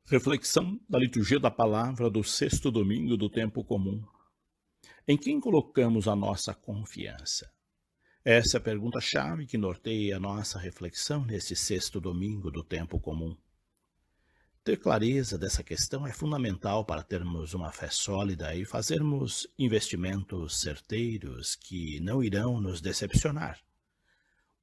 Reflexão da liturgia da palavra do sexto domingo do tempo comum. Em quem colocamos a nossa confiança? Essa é a pergunta-chave que norteia a nossa reflexão nesse sexto domingo do tempo comum. Ter clareza dessa questão é fundamental para termos uma fé sólida e fazermos investimentos certeiros que não irão nos decepcionar.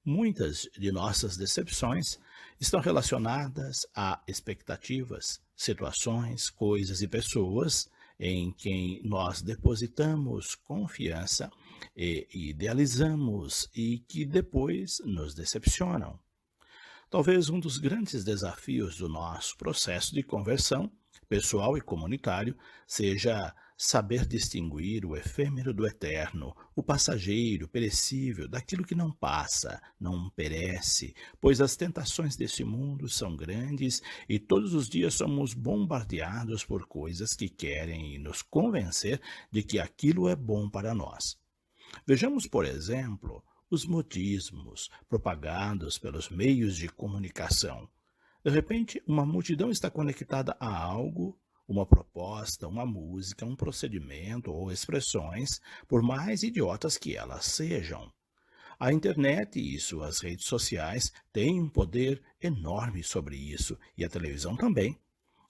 Muitas de nossas decepções estão relacionadas a expectativas, situações, coisas e pessoas em quem nós depositamos confiança e idealizamos e que depois nos decepcionam. Talvez um dos grandes desafios do nosso processo de conversão, pessoal e comunitário, seja saber distinguir o efêmero do eterno, o passageiro, perecível, daquilo que não passa, não perece, pois as tentações desse mundo são grandes e todos os dias somos bombardeados por coisas que querem nos convencer de que aquilo é bom para nós. Vejamos, por exemplo, os modismos propagados pelos meios de comunicação. De repente, uma multidão está conectada a algo, uma proposta, uma música, um procedimento ou expressões, por mais idiotas que elas sejam. A internet e suas redes sociais têm um poder enorme sobre isso, e a televisão também.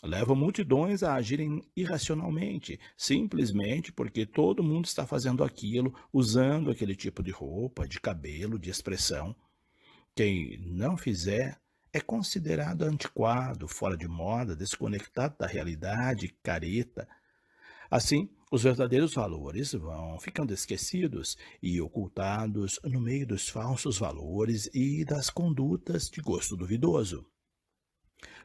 Levam multidões a agirem irracionalmente, simplesmente porque todo mundo está fazendo aquilo, usando aquele tipo de roupa, de cabelo, de expressão. Quem não fizer é considerado antiquado, fora de moda, desconectado da realidade, careta. Assim, os verdadeiros valores vão ficando esquecidos e ocultados no meio dos falsos valores e das condutas de gosto duvidoso.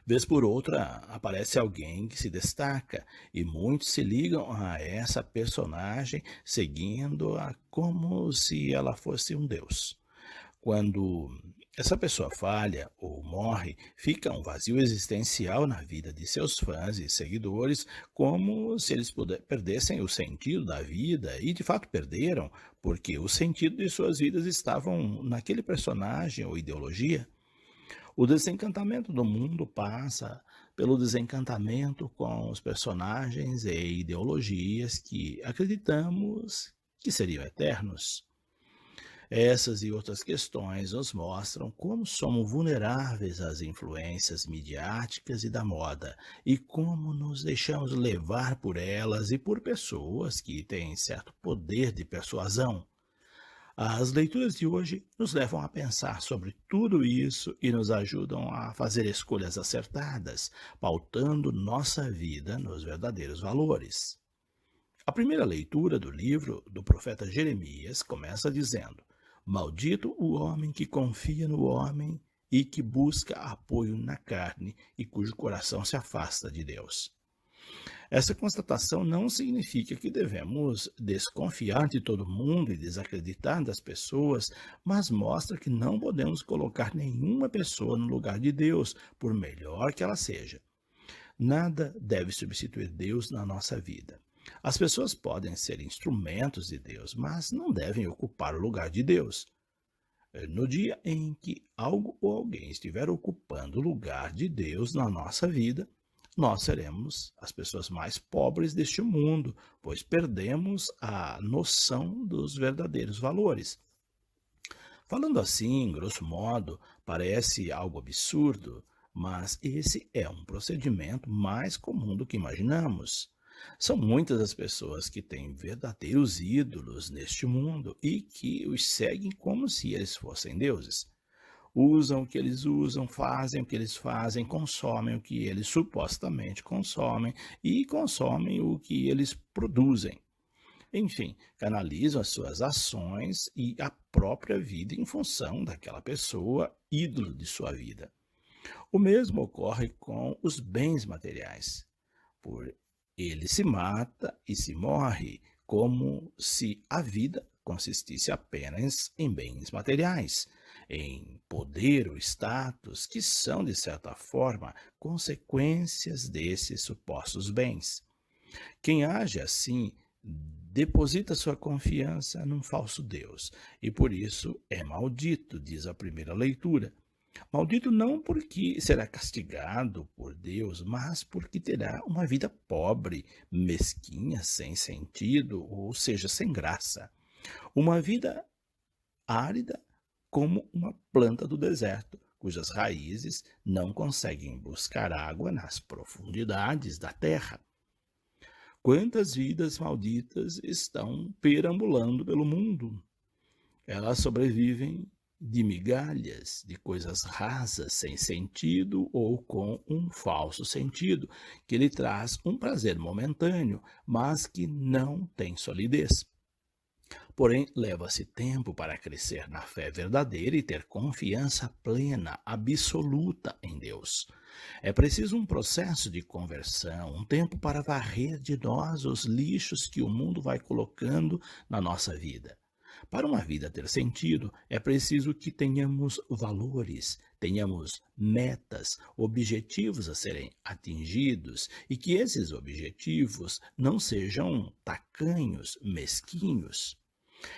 Vez por outra, aparece alguém que se destaca e muitos se ligam a essa personagem, seguindo-a como se ela fosse um deus. Quando essa pessoa falha ou morre, fica um vazio existencial na vida de seus fãs e seguidores, como se eles perdessem o sentido da vida, e de fato perderam, porque o sentido de suas vidas estavam naquele personagem ou ideologia. O desencantamento do mundo passa pelo desencantamento com os personagens e ideologias que acreditamos que seriam eternos. Essas e outras questões nos mostram como somos vulneráveis às influências midiáticas e da moda e como nos deixamos levar por elas e por pessoas que têm certo poder de persuasão. As leituras de hoje nos levam a pensar sobre tudo isso e nos ajudam a fazer escolhas acertadas, pautando nossa vida nos verdadeiros valores. A primeira leitura do livro do profeta Jeremias começa dizendo: Maldito o homem que confia no homem e que busca apoio na carne e cujo coração se afasta de Deus. Essa constatação não significa que devemos desconfiar de todo mundo e desacreditar das pessoas, mas mostra que não podemos colocar nenhuma pessoa no lugar de Deus, por melhor que ela seja. Nada deve substituir Deus na nossa vida. As pessoas podem ser instrumentos de Deus, mas não devem ocupar o lugar de Deus. No dia em que algo ou alguém estiver ocupando o lugar de Deus na nossa vida, nós seremos as pessoas mais pobres deste mundo, pois perdemos a noção dos verdadeiros valores. Falando assim, grosso modo, parece algo absurdo, mas esse é um procedimento mais comum do que imaginamos. São muitas as pessoas que têm verdadeiros ídolos neste mundo e que os seguem como se eles fossem deuses. Usam o que eles usam, fazem o que eles fazem, consomem o que eles supostamente consomem e consomem o que eles produzem. Enfim, canalizam as suas ações e a própria vida em função daquela pessoa, ídolo de sua vida. O mesmo ocorre com os bens materiais. Por ele se mata e se morre, como se a vida consistisse apenas em bens materiais, em poder ou status, que são, de certa forma, consequências desses supostos bens. Quem age assim deposita sua confiança num falso Deus, e por isso é maldito, diz a primeira leitura. Maldito não porque será castigado por Deus, mas porque terá uma vida pobre, mesquinha, sem sentido, ou seja, sem graça. Uma vida árida como uma planta do deserto, cujas raízes não conseguem buscar água nas profundidades da terra. Quantas vidas malditas estão perambulando pelo mundo? Elas sobrevivem de migalhas, de coisas rasas, sem sentido ou com um falso sentido, que lhe traz um prazer momentâneo, mas que não tem solidez. Porém, leva-se tempo para crescer na fé verdadeira e ter confiança plena, absoluta em Deus. É preciso um processo de conversão, um tempo para varrer de nós os lixos que o mundo vai colocando na nossa vida. Para uma vida ter sentido, é preciso que tenhamos valores, tenhamos metas, objetivos a serem atingidos e que esses objetivos não sejam tacanhos, mesquinhos.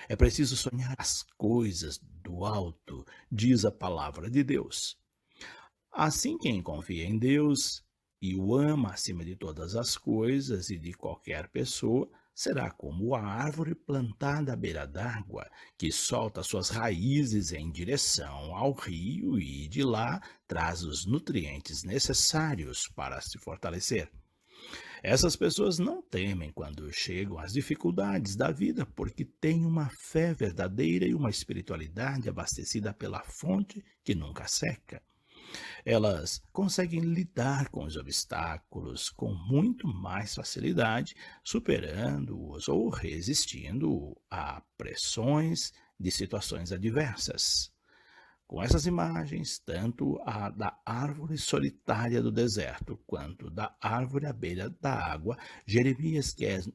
É preciso sonhar as coisas do alto, diz a palavra de Deus. Assim, quem confia em Deus e o ama acima de todas as coisas e de qualquer pessoa, será como a árvore plantada à beira d'água, que solta suas raízes em direção ao rio e de lá traz os nutrientes necessários para se fortalecer. Essas pessoas não temem quando chegam as dificuldades da vida, porque têm uma fé verdadeira e uma espiritualidade abastecida pela fonte que nunca seca. Elas conseguem lidar com os obstáculos com muito mais facilidade, superando-os ou resistindo a pressões de situações adversas. Com essas imagens, tanto a da árvore solitária do deserto quanto da árvore à beira da água, Jeremias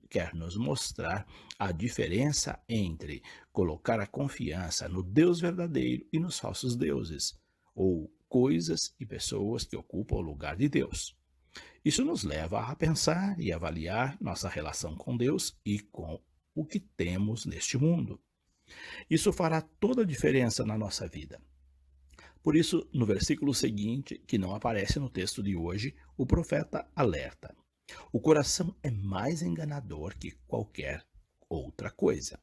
quer nos mostrar a diferença entre colocar a confiança no Deus verdadeiro e nos falsos deuses, ou coisas e pessoas que ocupam o lugar de Deus. Isso nos leva a pensar e avaliar nossa relação com Deus e com o que temos neste mundo. Isso fará toda a diferença na nossa vida. Por isso, no versículo seguinte, que não aparece no texto de hoje, o profeta alerta: o coração é mais enganador que qualquer outra coisa.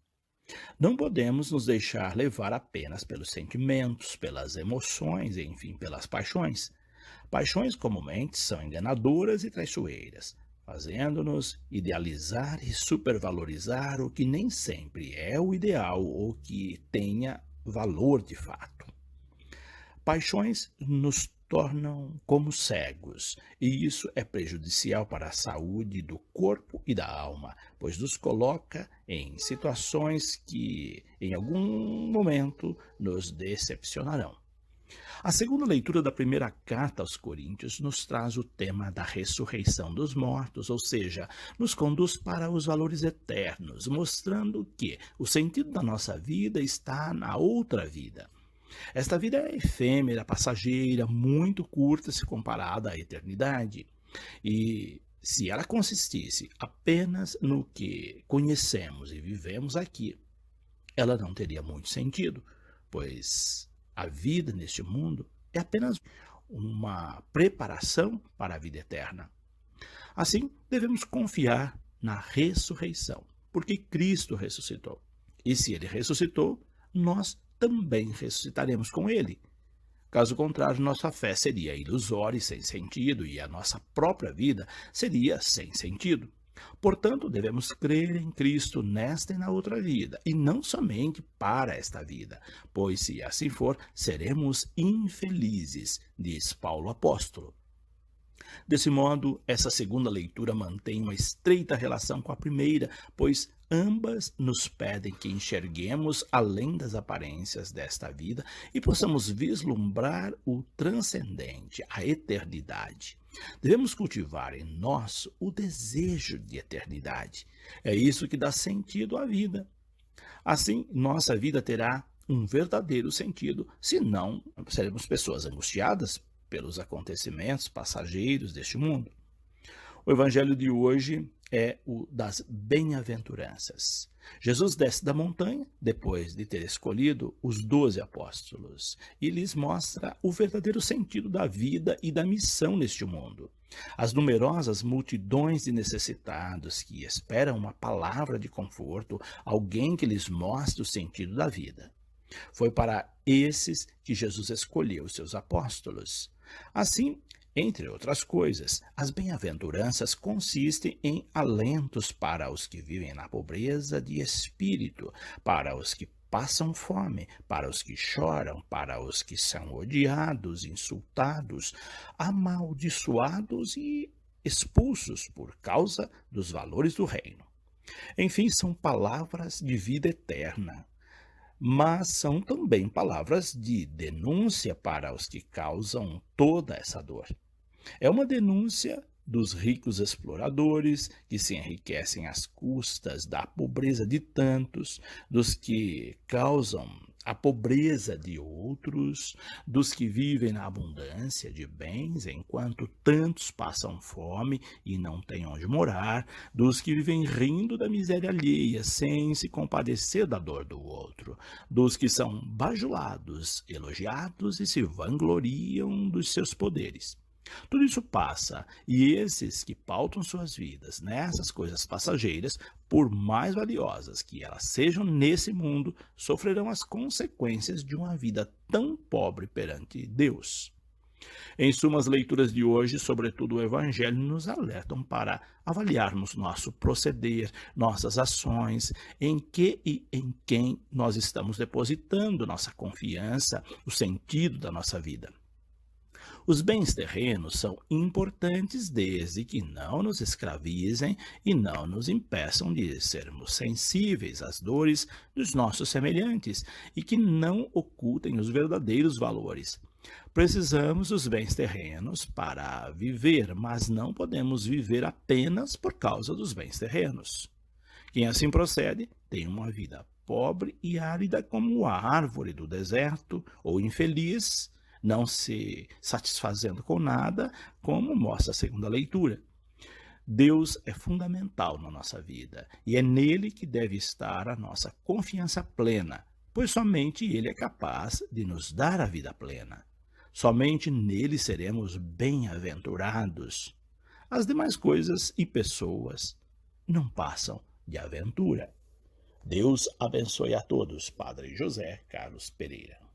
Não podemos nos deixar levar apenas pelos sentimentos, pelas emoções, enfim, pelas paixões. Paixões comumente são enganadoras e traiçoeiras, fazendo-nos idealizar e supervalorizar o que nem sempre é o ideal ou que tenha valor de fato. Paixões nos tornam como cegos, e isso é prejudicial para a saúde do corpo e da alma, pois nos coloca em situações que, em algum momento, nos decepcionarão. A segunda leitura da primeira carta aos Coríntios nos traz o tema da ressurreição dos mortos, ou seja, nos conduz para os valores eternos, mostrando que o sentido da nossa vida está na outra vida. Esta vida é efêmera, passageira, muito curta se comparada à eternidade. E se ela consistisse apenas no que conhecemos e vivemos aqui, ela não teria muito sentido, pois a vida neste mundo é apenas uma preparação para a vida eterna. Assim, devemos confiar na ressurreição, porque Cristo ressuscitou. E se ele ressuscitou, nós também ressuscitaremos com ele. Caso contrário, nossa fé seria ilusória e sem sentido, e a nossa própria vida seria sem sentido. Portanto, devemos crer em Cristo nesta e na outra vida, e não somente para esta vida, pois se assim for, seremos infelizes, diz Paulo apóstolo. Desse modo, essa segunda leitura mantém uma estreita relação com a primeira, pois ambas nos pedem que enxerguemos além das aparências desta vida e possamos vislumbrar o transcendente, a eternidade. Devemos cultivar em nós o desejo de eternidade. É isso que dá sentido à vida. Assim, nossa vida terá um verdadeiro sentido, senão seremos pessoas angustiadas pelos acontecimentos passageiros deste mundo. O evangelho de hoje é o das bem-aventuranças. Jesus desce da montanha, depois de ter escolhido os 12 apóstolos, e lhes mostra o verdadeiro sentido da vida e da missão neste mundo. As numerosas multidões de necessitados que esperam uma palavra de conforto, alguém que lhes mostre o sentido da vida. Foi para esses que Jesus escolheu os seus apóstolos. Assim, entre outras coisas, as bem-aventuranças consistem em alentos para os que vivem na pobreza de espírito, para os que passam fome, para os que choram, para os que são odiados, insultados, amaldiçoados e expulsos por causa dos valores do reino. Enfim, são palavras de vida eterna, mas são também palavras de denúncia para os que causam toda essa dor. É uma denúncia dos ricos exploradores que se enriquecem às custas da pobreza de tantos, dos que causam a pobreza de outros, dos que vivem na abundância de bens enquanto tantos passam fome e não têm onde morar, dos que vivem rindo da miséria alheia sem se compadecer da dor do outro, dos que são bajulados, elogiados e se vangloriam dos seus poderes. Tudo isso passa, e esses que pautam suas vidas nessas coisas passageiras, por mais valiosas que elas sejam nesse mundo, sofrerão as consequências de uma vida tão pobre perante Deus. Em suma, as leituras de hoje, sobretudo o Evangelho, nos alertam para avaliarmos nosso proceder, nossas ações, em que e em quem nós estamos depositando nossa confiança, o sentido da nossa vida. Os bens terrenos são importantes desde que não nos escravizem e não nos impeçam de sermos sensíveis às dores dos nossos semelhantes e que não ocultem os verdadeiros valores. Precisamos dos bens terrenos para viver, mas não podemos viver apenas por causa dos bens terrenos. Quem assim procede tem uma vida pobre e árida como a árvore do deserto, ou infeliz, não se satisfazendo com nada, como mostra a segunda leitura. Deus é fundamental na nossa vida e é nele que deve estar a nossa confiança plena, pois somente ele é capaz de nos dar a vida plena. Somente nele seremos bem-aventurados. As demais coisas e pessoas não passam de aventura. Deus abençoe a todos. Padre José Carlos Pereira.